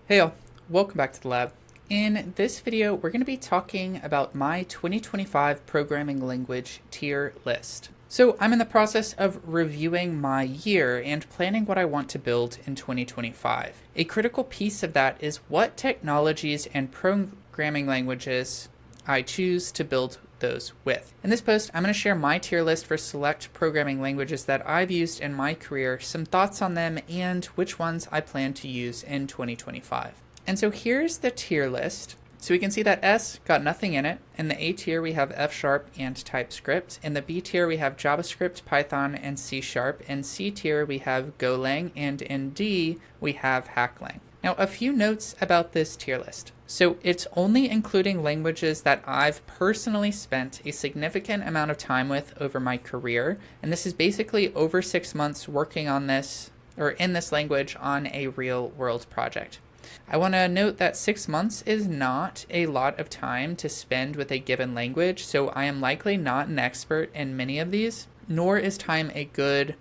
Hey all, welcome back to the lab. In this video, we're going to be talking about my 2025 programming language tier list. So I'm in the process of reviewing my year and planning what I want to build in 2025. A critical piece of that is what technologies and programming languages I choose to build those with. In this post, I'm going to share my tier list for select programming languages that I've used in my career, some thoughts on them, and which ones I plan to use in 2025. And so here's the tier list. So we can see that S got nothing in it. In the A tier, we have F# and TypeScript. In the B tier, we have JavaScript, Python, and C#. In C tier, we have Golang. And in D, we have Hacklang. Now, a few notes about this tier list. So it's only including languages that I've personally spent a significant amount of time with over my career. And this is basically over 6 months working on this, or in this language, on a real world project. I want to note that 6 months is not a lot of time to spend with a given language, so I am likely not an expert in many of these, nor is time a good,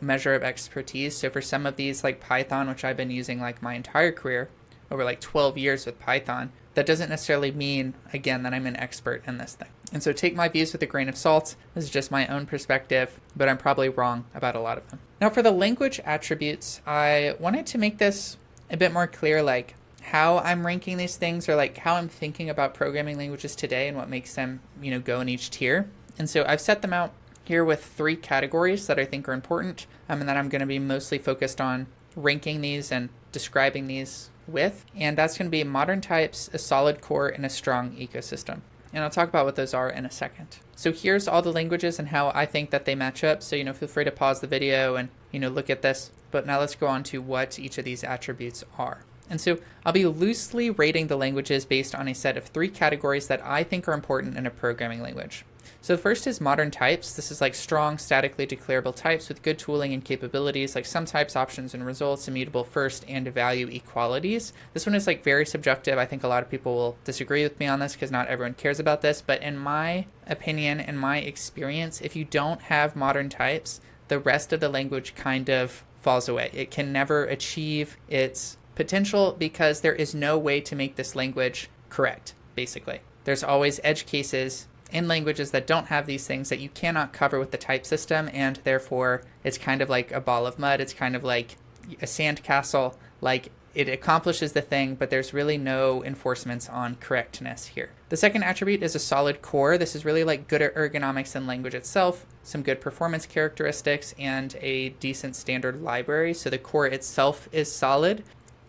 measure of expertise. So for some of these, like Python, which I've been using like my entire career, over like 12 years with Python, that doesn't necessarily mean, again, that I'm an expert in this thing. And so take my views with a grain of salt. This is just my own perspective, but I'm probably wrong about a lot of them. Now for the language attributes, I wanted to make this a bit more clear, like how I'm ranking these things, or like how I'm thinking about programming languages today and what makes them, go in each tier. And so I've set them out here with 3 categories that I think are important, and that I'm going to be mostly focused on ranking these and describing these with. And that's going to be modern types, a solid core, and a strong ecosystem. And I'll talk about what those are in a second. So here's all the languages and how I think that they match up. So, feel free to pause the video and, look at this. But now let's go on to what each of these attributes are. And so I'll be loosely rating the languages based on a set of 3 categories that I think are important in a programming language. So the first is modern types. This is like strong, statically declarable types with good tooling and capabilities, like some types, options, and results, immutable first, and value equalities. This one is like very subjective. I think a lot of people will disagree with me on this because not everyone cares about this. But in my opinion, in my experience, if you don't have modern types, the rest of the language kind of falls away. It can never achieve its potential because there is no way to make this language correct, basically. There's always edge cases in languages that don't have these things that you cannot cover with the type system, and therefore it's kind of like a ball of mud. It's kind of like a sandcastle. Like it accomplishes the thing, but there's really no enforcements on correctness here. The second attribute is a solid core. This is really like good ergonomics in language itself, some good performance characteristics, and a decent standard library. So the core itself is solid.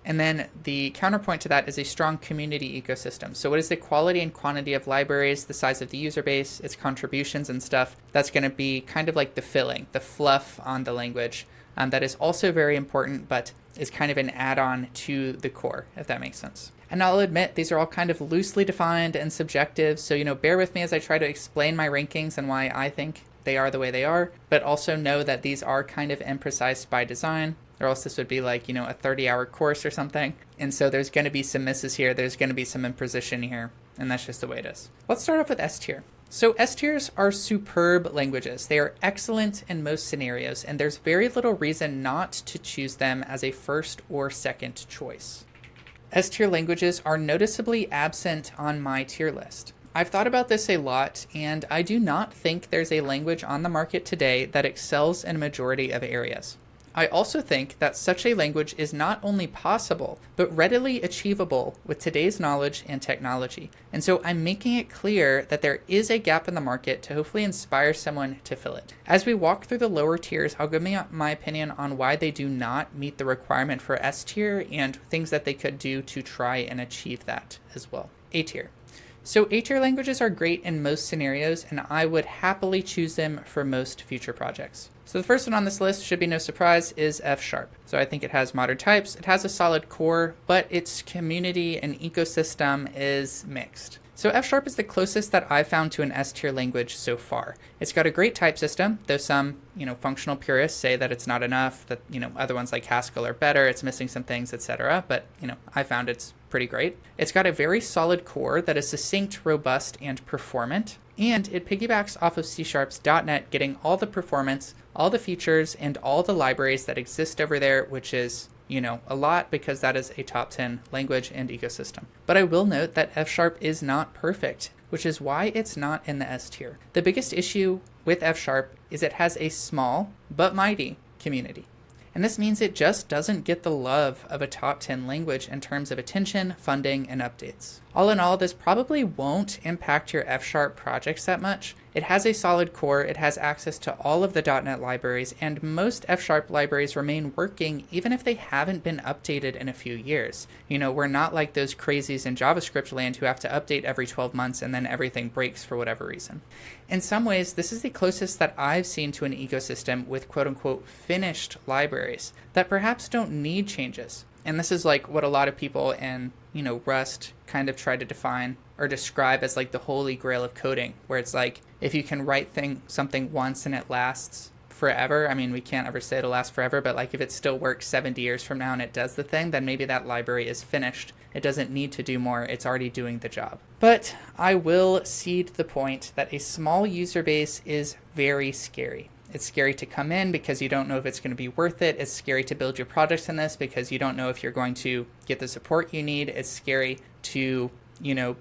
And then the counterpoint to that is a strong community ecosystem. So what is the quality and quantity of libraries, the size of the user base, its contributions and stuff? That's going to be kind of like the filling, the fluff on the language. That is also very important, but is kind of an add-on to the core, if that makes sense. And I'll admit, these are all kind of loosely defined and subjective. So, bear with me as I try to explain my rankings and why I think they are the way they are, but also know that these are kind of imprecise by design, or else this would be like, a 30-hour course or something. And so there's going to be some misses here. There's going to be some imprecision here, and that's just the way it is. Let's start off with S tier. So S tiers are superb languages. They are excellent in most scenarios, and there's very little reason not to choose them as a first or second choice. S tier languages are noticeably absent on my tier list. I've thought about this a lot, and I do not think there's a language on the market today that excels in a majority of areas. I also think that such a language is not only possible, but readily achievable with today's knowledge and technology. And so I'm making it clear that there is a gap in the market to hopefully inspire someone to fill it. As we walk through the lower tiers, I'll give my opinion on why they do not meet the requirement for S tier and things that they could do to try and achieve that as well. A tier. So A tier languages are great in most scenarios, and I would happily choose them for most future projects. So the first one on this list, should be no surprise, is F#. So I think it has modern types, it has a solid core, but its community and ecosystem is mixed. So F# is the closest that I've found to an S tier language so far. It's got a great type system, though some, functional purists say that it's not enough, that, other ones like Haskell are better, it's missing some things, etc. But, I found it's pretty great. It's got a very solid core that is succinct, robust, and performant. And it piggybacks off of C#'s .NET, getting all the performance, all the features, and all the libraries that exist over there, which is a lot because that is a top 10 language and ecosystem. But I will note that F# is not perfect, which is why it's not in the S tier. The biggest issue with F# is it has a small but mighty community. And this means it just doesn't get the love of a top 10 language in terms of attention, funding, and updates. All in all, this probably won't impact your F# projects that much. It has a solid core, it has access to all of the .NET libraries, and most F# libraries remain working even if they haven't been updated in a few years. We're not like those crazies in JavaScript land who have to update every 12 months and then everything breaks for whatever reason. In some ways, this is the closest that I've seen to an ecosystem with quote-unquote finished libraries that perhaps don't need changes. And this is like what a lot of people in, Rust kind of try to define or describe as like the holy grail of coding, where it's like, if you can write something once and it lasts forever, I mean, we can't ever say it'll last forever, but like if it still works 70 years from now and it does the thing, then maybe that library is finished. It doesn't need to do more. It's already doing the job. But I will cede the point that a small user base is very scary. It's scary to come in because you don't know if it's going to be worth it. It's scary to build your projects in this because you don't know if you're going to get the support you need. It's scary to,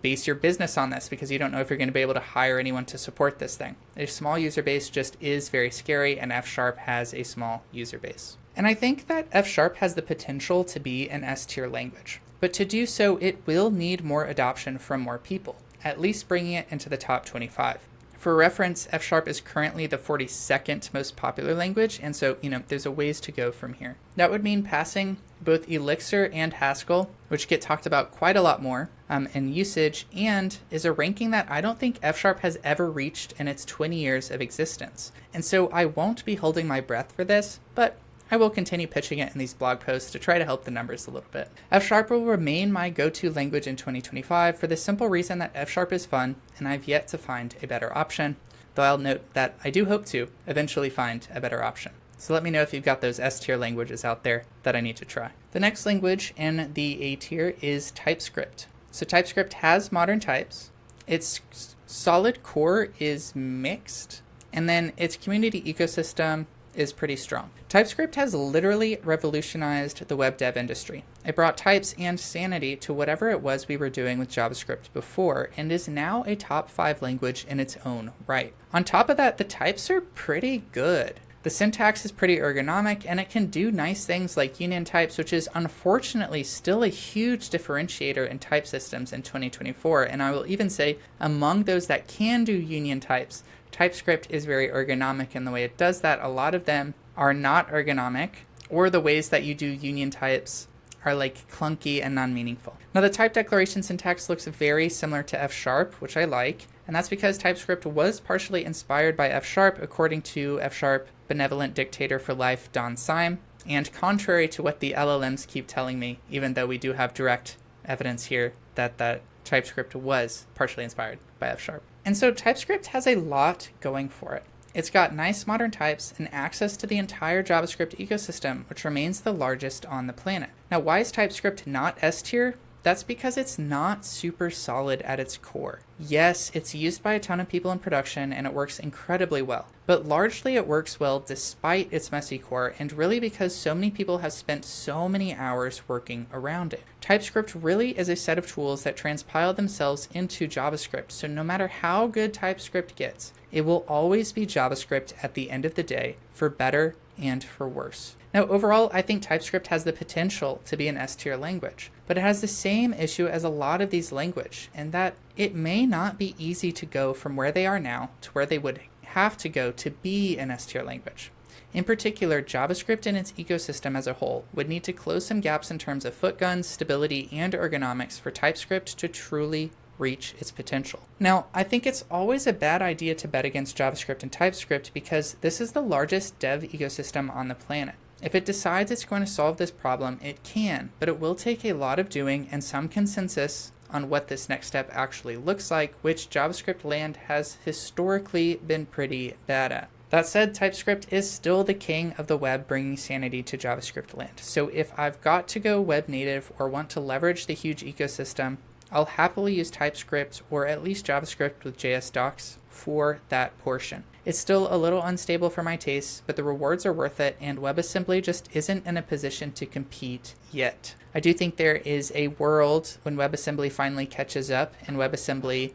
base your business on this because you don't know if you're going to be able to hire anyone to support this thing. A small user base just is very scary, and F# has a small user base. And I think that F# has the potential to be an S tier language. But to do so, it will need more adoption from more people, at least bringing it into the top 25. For reference, F# is currently the 42nd most popular language, and so, there's a ways to go from here. That would mean passing both Elixir and Haskell, which get talked about quite a lot more in usage, and is a ranking that I don't think F# has ever reached in its 20 years of existence. And so I won't be holding my breath for this, but I will continue pitching it in these blog posts to try to help the numbers a little bit. F# will remain my go-to language in 2025 for the simple reason that F# is fun, and I've yet to find a better option, though I'll note that I do hope to eventually find a better option. So let me know if you've got those S tier languages out there that I need to try. The next language in the A tier is TypeScript. So TypeScript has modern types. Its solid core is mixed, and then its community ecosystem is pretty strong. TypeScript has literally revolutionized the web dev industry. It brought types and sanity to whatever it was we were doing with JavaScript before, and is now a top 5 language in its own right. On top of that, the types are pretty good. The syntax is pretty ergonomic, and it can do nice things like union types, which is unfortunately still a huge differentiator in type systems in 2024. And I will even say, among those that can do union types, TypeScript is very ergonomic in the way it does that. A lot of them are not ergonomic, or the ways that you do union types are like clunky and non-meaningful. Now the type declaration syntax looks very similar to F#, which I like, and that's because TypeScript was partially inspired by F#, according to F# benevolent dictator for life Don Syme, and contrary to what the LLMs keep telling me, even though we do have direct evidence here that TypeScript was partially inspired by F#. And so TypeScript has a lot going for it. It's got nice modern types and access to the entire JavaScript ecosystem, which remains the largest on the planet. Now, why is TypeScript not S tier? That's because it's not super solid at its core. Yes, it's used by a ton of people in production and it works incredibly well, but largely it works well despite its messy core, and really because so many people have spent so many hours working around it. TypeScript really is a set of tools that transpile themselves into JavaScript, so no matter how good TypeScript gets, it will always be JavaScript at the end of the day, for better and for worse. Now, overall, I think TypeScript has the potential to be an S-tier language, but it has the same issue as a lot of these languages, in that it may not be easy to go from where they are now to where they would have to go to be an S-tier language. In particular, JavaScript and its ecosystem as a whole would need to close some gaps in terms of footguns, stability, and ergonomics for TypeScript to truly reach its potential. Now, I think it's always a bad idea to bet against JavaScript and TypeScript because this is the largest dev ecosystem on the planet. If it decides it's going to solve this problem, it can, but it will take a lot of doing and some consensus on what this next step actually looks like, which JavaScript land has historically been pretty bad at. That said, TypeScript is still the king of the web, bringing sanity to JavaScript land. So if I've got to go web native or want to leverage the huge ecosystem, I'll happily use TypeScript or at least JavaScript with JS docs for that portion. It's still a little unstable for my taste, but the rewards are worth it, and WebAssembly just isn't in a position to compete yet. I do think there is a world when WebAssembly finally catches up, and WebAssembly,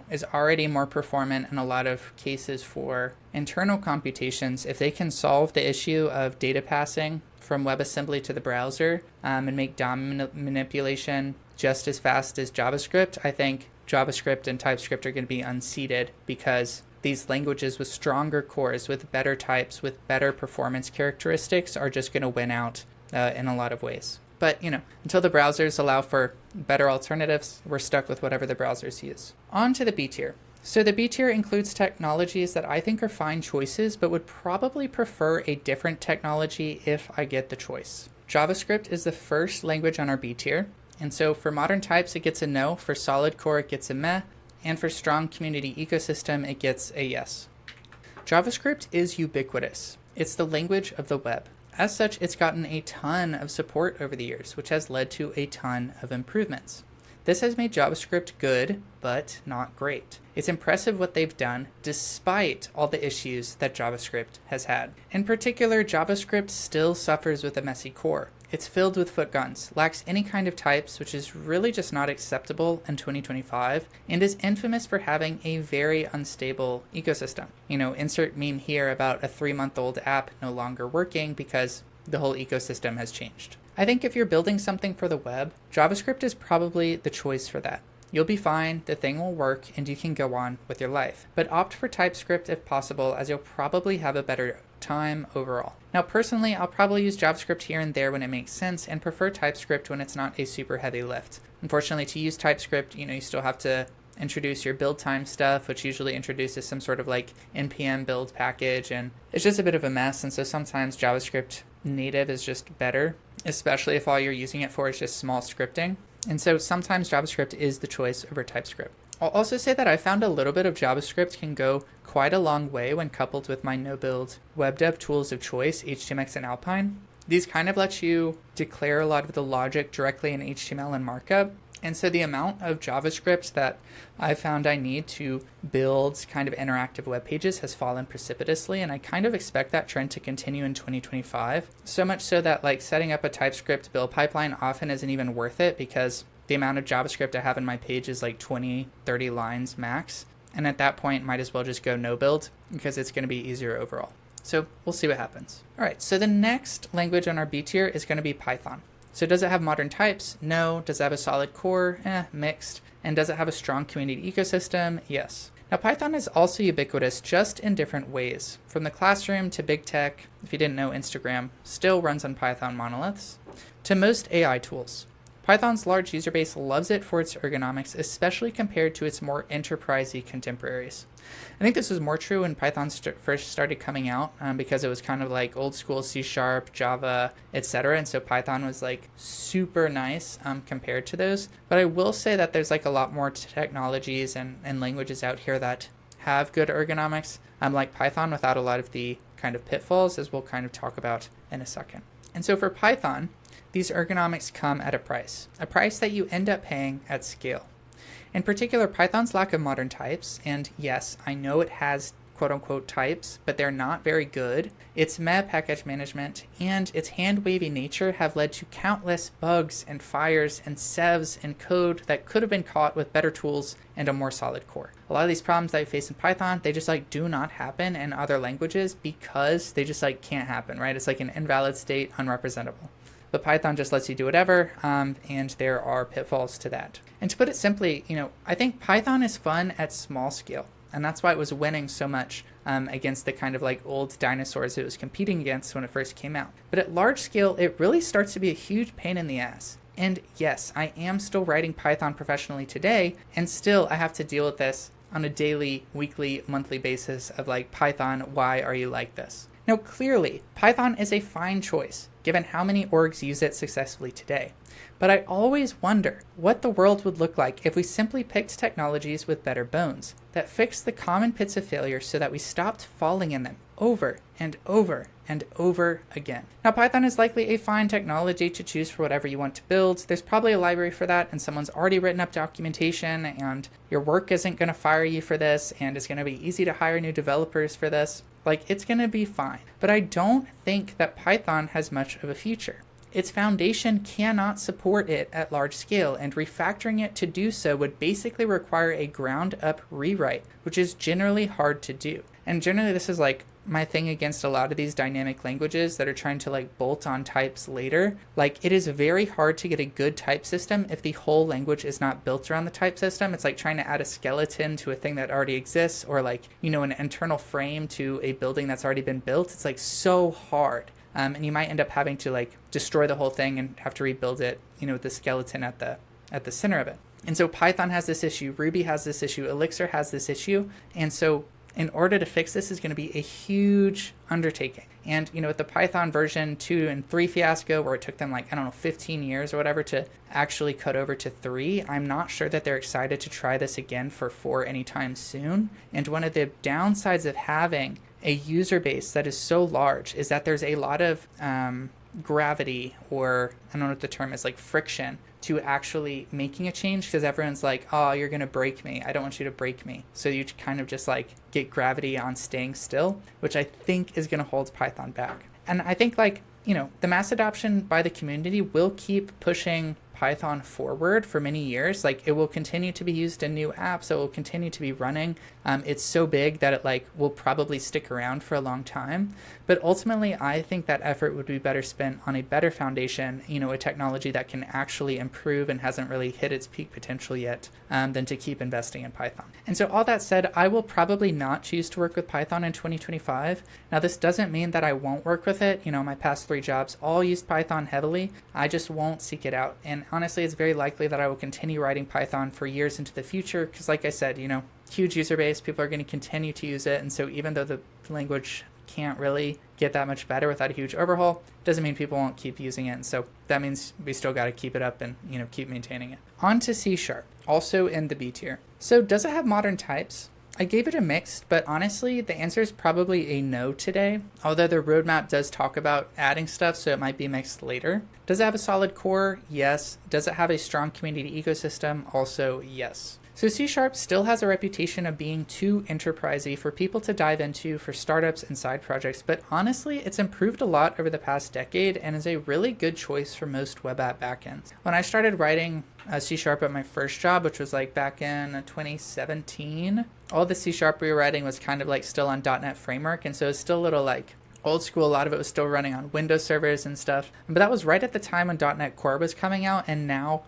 is already more performant in a lot of cases for internal computations. If they can solve the issue of data passing from WebAssembly to the browser and make DOM manipulation just as fast as JavaScript, I think JavaScript and TypeScript are going to be unseated because these languages with stronger cores, with better types, with better performance characteristics are just going to win out in a lot of ways. But, until the browsers allow for better alternatives, we're stuck with whatever the browsers use. On to the B tier. So the B tier includes technologies that I think are fine choices, but would probably prefer a different technology if I get the choice. JavaScript is the first language on our B tier. And so for modern types, it gets a no. For solid core, it gets a meh. And for strong community ecosystem, it gets a yes. JavaScript is ubiquitous. It's the language of the web. As such, it's gotten a ton of support over the years, which has led to a ton of improvements. This has made JavaScript good, but not great. It's impressive what they've done, despite all the issues that JavaScript has had. In particular, JavaScript still suffers with a messy core. It's filled with footguns, lacks any kind of types, which is really just not acceptable in 2025, and is infamous for having a very unstable ecosystem. Insert meme here about a 3-month-old app no longer working because the whole ecosystem has changed. I think if you're building something for the web, JavaScript is probably the choice for that. You'll be fine, the thing will work, and you can go on with your life. But opt for TypeScript if possible, as you'll probably have a better time overall. Now, personally, I'll probably use JavaScript here and there when it makes sense, and prefer TypeScript when it's not a super heavy lift. Unfortunately, to use TypeScript, you still have to introduce your build time stuff, which usually introduces some sort of npm build package, and it's just a bit of a mess. And so sometimes JavaScript native is just better, especially if all you're using it for is just small scripting. And so sometimes JavaScript is the choice over TypeScript. I'll also say that I found a little bit of JavaScript can go quite a long way when coupled with my no-build web dev tools of choice, HTMX and Alpine. These kind of let you declare a lot of the logic directly in HTML and markup. And so the amount of JavaScript that I found I need to build kind of interactive web pages has fallen precipitously, and I kind of expect that trend to continue in 2025. So much so that setting up a TypeScript build pipeline often isn't even worth it because the amount of JavaScript I have in my page is 20, 30 lines max. And at that point, might as well just go no build because it's going to be easier overall. So we'll see what happens. All right, so the next language on our B tier is going to be Python. So does it have modern types? No. Does it have a solid core? Mixed. And does it have a strong community ecosystem? Yes. Now, Python is also ubiquitous, just in different ways. From the classroom to big tech, if you didn't know, Instagram still runs on Python monoliths, to most AI tools. Python's large user base loves it for its ergonomics, especially compared to its more enterprisey contemporaries. I think this was more true when Python first started coming out because it was kind of like old school C#, Java, etc. And so Python was super nice compared to those. But I will say that there's a lot more technologies and languages out here that have good ergonomics, like Python, without a lot of the kind of pitfalls, as we'll kind of talk about in a second. And so for Python, these ergonomics come at a price that you end up paying at scale. In particular, Python's lack of modern types, and yes, I know it has quote-unquote types, but they're not very good. Its meh package management and its hand-wavy nature have led to countless bugs and fires and sevs and code that could have been caught with better tools and a more solid core. A lot of these problems that I face in Python, they just do not happen in other languages because they just can't happen, right? It's an invalid state, unrepresentable. But Python just lets you do whatever, and there are pitfalls to that. And to put it simply, I think Python is fun at small scale, and that's why it was winning so much against the kind of old dinosaurs it was competing against when it first came out. But at large scale, it really starts to be a huge pain in the ass. And yes, I am still writing Python professionally today, and still I have to deal with this on a daily, weekly, monthly basis of Python, why are you like this? Now, clearly, Python is a fine choice, given how many orgs use it successfully today. But I always wonder what the world would look like if we simply picked technologies with better bones, that fixed the common pits of failure so that we stopped falling in them over and over and over again. Now, Python is likely a fine technology to choose for whatever you want to build. There's probably a library for that, and someone's already written up documentation, and your work isn't going to fire you for this, and it's going to be easy to hire new developers for this. Like, it's going to be fine. But I don't think that Python has much of a future. Its foundation cannot support it at large scale, and refactoring it to do so would basically require a ground-up rewrite, which is generally hard to do. And generally this is like my thing against a lot of these dynamic languages that are trying to like bolt on types later. Like, it is very hard to get a good type system if the whole language is not built around the type system. It's like trying to add a skeleton to a thing that already exists, or like, you know, an internal frame to a building that's already been built. It's like so hard. And you might end up having to like destroy the whole thing and have to rebuild it, you know, with the skeleton at the center of it. And so Python has this issue, Ruby has this issue, Elixir has this issue. And so in order to fix this is going to be a huge undertaking. And, you know, with the Python version 2 and 3 fiasco, where it took them like, I don't know, 15 years or whatever to actually cut over to 3, I'm not sure that they're excited to try this again for 4 anytime soon. And one of the downsides of having a user base that is so large is that there's a lot of gravity, or I don't know what the term is, like friction, to actually making a change, because everyone's like, oh, you're going to break me. I don't want you to break me. So you kind of just like get gravity on staying still, which I think is going to hold Python back. And I think, like, you know, the mass adoption by the community will keep pushing Python forward for many years. Like, it will continue to be used in new apps. It will continue to be running. It's so big that it like will probably stick around for a long time. But ultimately, I think that effort would be better spent on a better foundation, you know, a technology that can actually improve and hasn't really hit its peak potential yet, than to keep investing in Python. And so all that said, I will probably not choose to work with Python in 2025. Now, this doesn't mean that I won't work with it. You know, my past 3 jobs all used Python heavily. I just won't seek it out. And honestly, it's very likely that I will continue writing Python for years into the future, because like I said, you know, huge user base, people are going to continue to use it. And so even though the language can't really get that much better without a huge overhaul, doesn't mean people won't keep using it. And so that means we still got to keep it up and, you know, keep maintaining it. On to C#, also in the B tier. So does it have modern types? I gave it a mixed, but honestly, the answer is probably a no today, although the roadmap does talk about adding stuff, so it might be mixed later. Does it have a solid core? Yes. Does it have a strong community ecosystem? Also, yes. So C# still has a reputation of being too enterprisey for people to dive into for startups and side projects, but honestly, it's improved a lot over the past decade and is a really good choice for most web app backends. When I started writing C# at my first job, which was like back in 2017, all the C# we were writing was kind of like still on .NET Framework, and so it's still a little like old school. A lot of it was still running on Windows servers and stuff. But that was right at the time when .NET Core was coming out, and now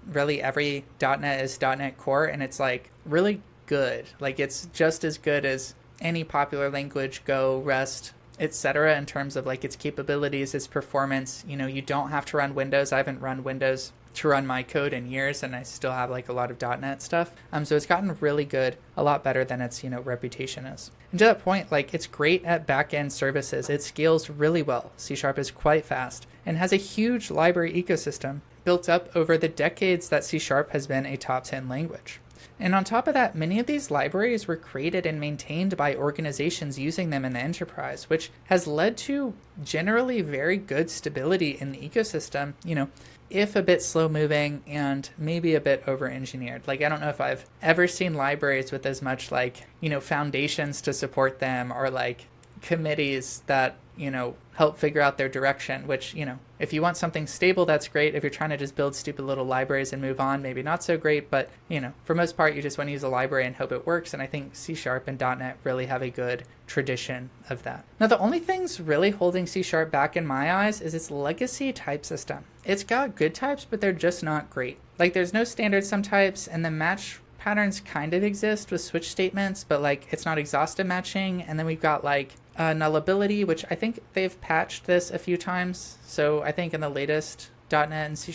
really every .NET is .NET Core, and it's like really good. Like, it's just as good as any popular language, Go, Rust, etc., in terms of like its capabilities, its performance. You know, you don't have to run Windows. I haven't run Windows to run my code in years, and I still have like a lot of .NET stuff. So it's gotten really good, a lot better than its, you know, reputation is. And to that point, like, it's great at back-end services. It scales really well. C# is quite fast and has a huge library ecosystem built up over the decades that C# has been a top 10 language. And on top of that, many of these libraries were created and maintained by organizations using them in the enterprise, which has led to generally very good stability in the ecosystem, you know, if a bit slow moving and maybe a bit over engineered. Like, I don't know if I've ever seen libraries with as much like, you know, foundations to support them, or like committees that, you know, help figure out their direction, which, you know, if you want something stable, that's great. If you're trying to just build stupid little libraries and move on, maybe not so great. But, you know, for most part, you just want to use a library and hope it works. And I think C# and .NET really have a good tradition of that. Now, the only things really holding C# back in my eyes is its legacy type system. It's got good types, but they're just not great. Like, there's no standard sum types, and the match patterns kind of exist with switch statements, but like it's not exhaustive matching. And then we've got like nullability, which I think they've patched this a few times. So I think in the latest .NET and C#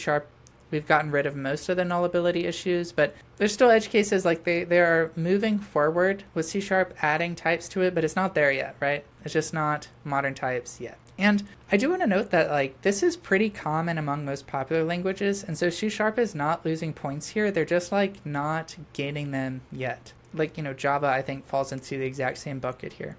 we've gotten rid of most of the nullability issues, but there's still edge cases. Like they are moving forward with C# adding types to it, but it's not there yet, right? It's just not modern types yet. And I do want to note that like this is pretty common among most popular languages, and so C# is not losing points here. They're just like not gaining them yet. Like, you know, Java I think falls into the exact same bucket here.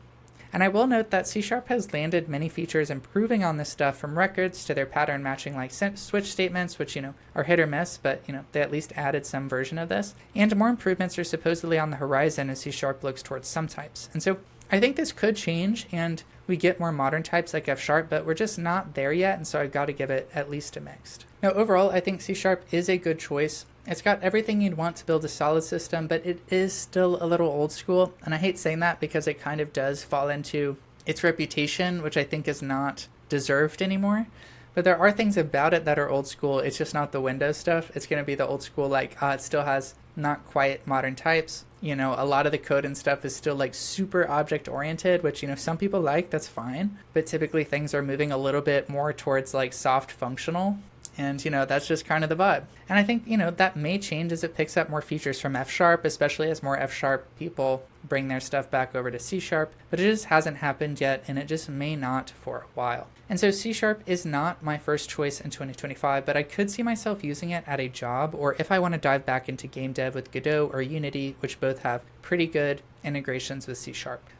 And I will note that C# has landed many features improving on this stuff, from records to their pattern matching like switch statements, which, are hit or miss, but, they at least added some version of this. And more improvements are supposedly on the horizon as C# looks towards some types. And so I think this could change and we get more modern types like F#, but we're just not there yet, and so I've got to give it at least a mixed. Now, overall, I think C# is a good choice. It's got everything you'd want to build a solid system, but it is still a little old school, and I hate saying that because it kind of does fall into its reputation, which I think is not deserved anymore. But there are things about it that are old school. It's just not the Windows stuff. It's going to be the old school, like it still has not quite modern types. A lot of the code and stuff is still like super object oriented, which, some people like, that's fine. But typically things are moving a little bit more towards like soft functional. And, that's just kind of the vibe. And I think, that may change as it picks up more features from F#, especially as more F# people bring their stuff back over to C#, but it just hasn't happened yet, and it just may not for a while. And so C# is not my first choice in 2025, but I could see myself using it at a job, or if I want to dive back into game dev with Godot or Unity, which both have pretty good integrations with C#.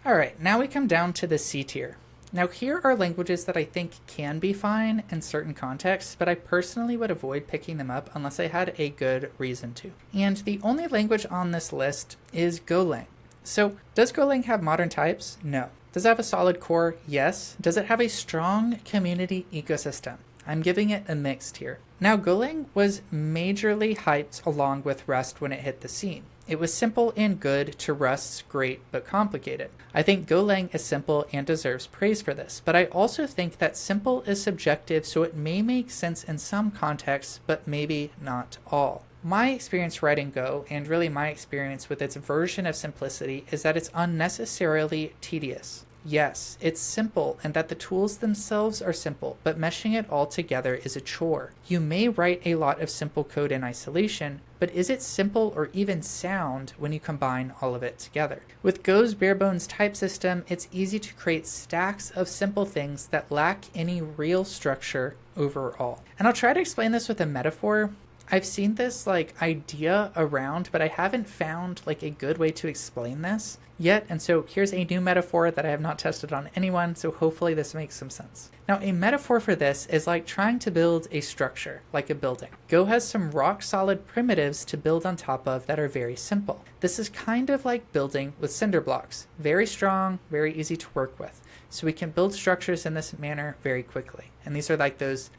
All right, now we come down to the C tier. Now, here are languages that I think can be fine in certain contexts, but I personally would avoid picking them up unless I had a good reason to. And the only language on this list is Golang. So, does Golang have modern types? No. Does it have a solid core? Yes. Does it have a strong community ecosystem? I'm giving it a mixed here. Now, Golang was majorly hyped along with Rust when it hit the scene. It was simple and good to Rust's great but complicated. I think Golang is simple and deserves praise for this, but I also think that simple is subjective, so it may make sense in some contexts, but maybe not all. My experience writing Go, and really my experience with its version of simplicity, is that it's unnecessarily tedious. Yes, it's simple and that the tools themselves are simple, but meshing it all together is a chore. You may write a lot of simple code in isolation, but is it simple or even sound when you combine all of it together? With Go's bare-bones type system, it's easy to create stacks of simple things that lack any real structure overall. And I'll try to explain this with a metaphor. I've seen this idea around, but I haven't found a good way to explain this yet. And so here's a new metaphor that I have not tested on anyone, so hopefully this makes some sense. Now, a metaphor for this is like trying to build a structure, like a building. Go has some rock solid primitives to build on top of that are very simple. This is kind of like building with cinder blocks. Very strong, very easy to work with. So we can build structures in this manner very quickly. And these are like those,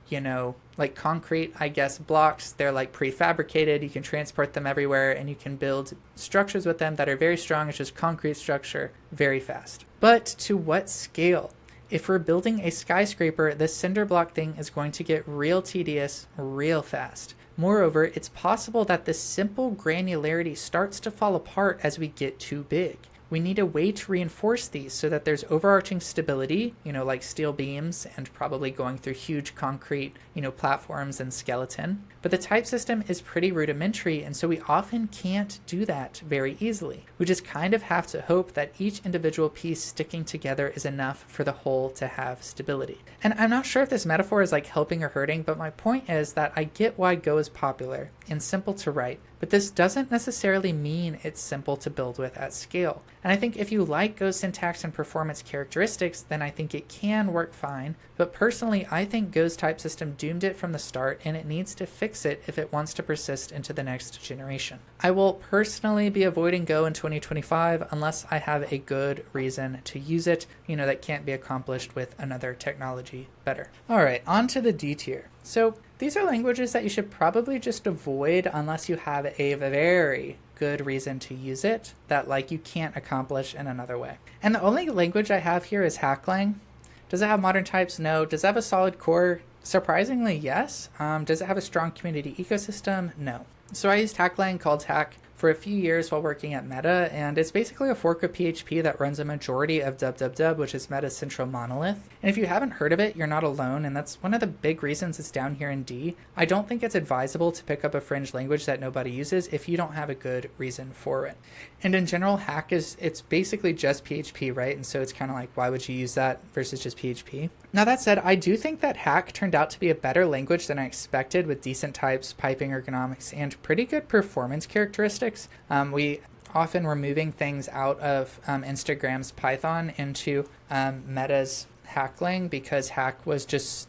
like concrete, blocks. They're like prefabricated. You can transport them everywhere and you can build structures with them that are very strong. It's just concrete structure, very fast. But to what scale? If we're building a skyscraper, this cinder block thing is going to get real tedious real fast. Moreover, it's possible that this simple granularity starts to fall apart as we get too big. We need a way to reinforce these so that there's overarching stability, like steel beams and probably going through huge concrete, platforms and skeleton. But the type system is pretty rudimentary, and so we often can't do that very easily. We just kind of have to hope that each individual piece sticking together is enough for the whole to have stability. And I'm not sure if this metaphor is helping or hurting, but my point is that I get why Go is popular and simple to write, but this doesn't necessarily mean it's simple to build with at scale. And I think if you like Go's syntax and performance characteristics, then I think it can work fine. But personally, I think Go's type system doomed it from the start, and it needs to fix it if it wants to persist into the next generation. I will personally be avoiding Go in 2025 unless I have a good reason to use it, that can't be accomplished with another technology better. All right, on to the D tier. So these are languages that you should probably just avoid unless you have a very good reason to use it that you can't accomplish in another way. And the only language I have here is Hacklang. Does it have modern types? No. Does it have a solid core? Surprisingly, yes. Does it have a strong community ecosystem? No. So I used Hacklang called Hack for a few years while working at Meta, and it's basically a fork of PHP that runs a majority of www, which is Meta's central monolith. And if you haven't heard of it, you're not alone, and that's one of the big reasons it's down here in D. I don't think it's advisable to pick up a fringe language that nobody uses if you don't have a good reason for it. And in general, Hack it's basically just PHP, right? And so it's kind of like, why would you use that versus just PHP? Now that said, I do think that Hack turned out to be a better language than I expected, with decent types, piping ergonomics, and pretty good performance characteristics. We often removing things out of Instagram's Python into Meta's Hacklang, because Hack was just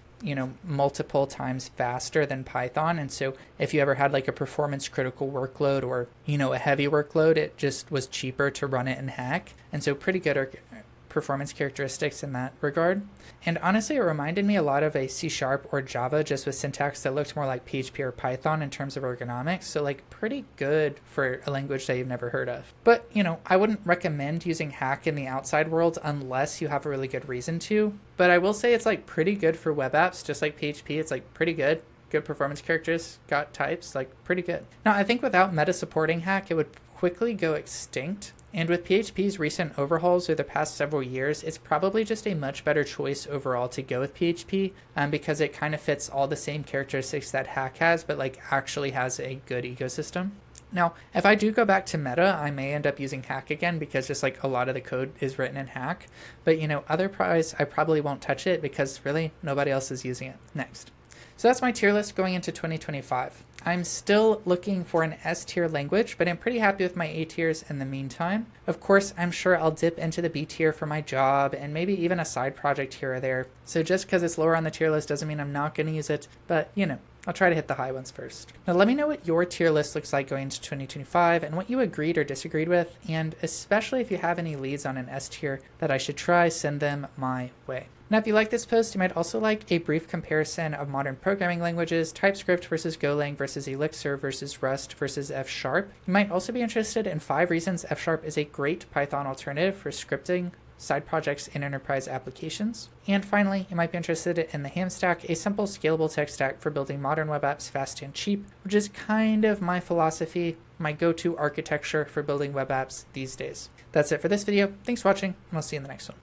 multiple times faster than Python. And so if you ever had like a performance critical workload or, a heavy workload, it just was cheaper to run it in Hack. And so pretty good performance characteristics in that regard. And honestly, it reminded me a lot of a C# or Java, just with syntax that looked more like PHP or Python in terms of ergonomics. So like pretty good for a language that you've never heard of. But, I wouldn't recommend using Hack in the outside world unless you have a really good reason to. But I will say it's like pretty good for web apps, just like PHP. It's like pretty good. Good performance characters, got types, like pretty good. Now, I think without Meta supporting Hack, it would quickly go extinct. And with PHP's recent overhauls over the past several years, it's probably just a much better choice overall to go with PHP because it kind of fits all the same characteristics that Hack has, but like actually has a good ecosystem. Now, if I do go back to Meta, I may end up using Hack again because just like a lot of the code is written in Hack. But otherwise, I probably won't touch it because really nobody else is using it. Next. So that's my tier list going into 2025. I'm still looking for an S tier language, but I'm pretty happy with my A tiers in the meantime. Of course, I'm sure I'll dip into the B tier for my job and maybe even a side project here or there. So just because it's lower on the tier list doesn't mean I'm not going to use it, but I'll try to hit the high ones first. Now let me know what your tier list looks like going into 2025 and what you agreed or disagreed with, and especially if you have any leads on an S tier that I should try, send them my way. Now, if you like this post, you might also like a brief comparison of modern programming languages, TypeScript versus Golang versus Elixir versus Rust versus F#. You might also be interested in 5 reasons F# is a great Python alternative for scripting side projects in enterprise applications. And finally, you might be interested in the HAM stack, a simple scalable tech stack for building modern web apps fast and cheap, which is kind of my philosophy, my go-to architecture for building web apps these days. That's it for this video. Thanks for watching, and I'll see you in the next one.